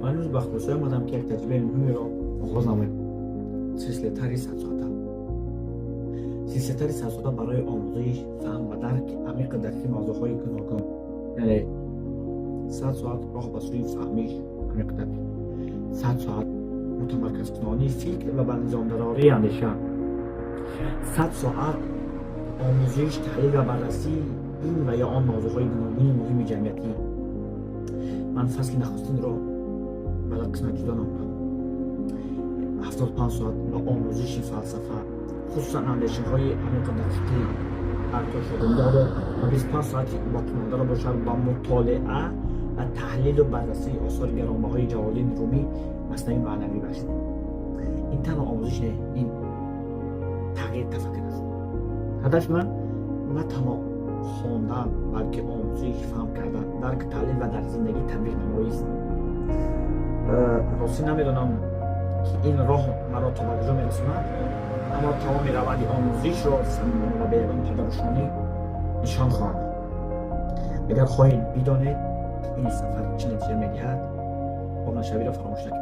من امروز به خصوص آمدم که یک تجربه مهمی را آغاز نمایم. سلسله 100 ساعته. سلسله 100 ساعته برای آموزش، فهم و درک عمیق در موضوعهای گوناگون. یعنی 100 ساعت راه به سوی فهمیش عمیق در 100 ساعت متمرکز کنانی فکر و به نظام درآوری اندیشه، 100 ساعت آموزش، تحلیل و بررسی این و یا آن موضوعهای گوناگون مهم جمعیتی. من فصل نخستین را به قسمت جدا نمودم. 75 ساعت به آموزش فلسفه، خصوصا اندیشه های عمیق در فکر پرداخت شده داده و 25 ساعتی باقی مانده را باشد با مطالعه و تحلیل و بررسی آثار گرانبهای جلال‌الدین رومی مثنوی معنوی باشد. این تنها آموزش نه، این تغییر تفکر است. هدف من نه تنها خواندن بلکه آموزش، فهم کردن، درک، تحلیل و در زندگی تطبیق نمایی است. راستی نمیدانم که این راه مرا تا به کجا میرساند، اما تمام روند آموزش را صمیمانه و بی‌یگان پدرشانی نشان خواهم داد. اگر خواهید بدانید این سفر چه نتیجه میدهد، با من شوی را فراموش نکنید.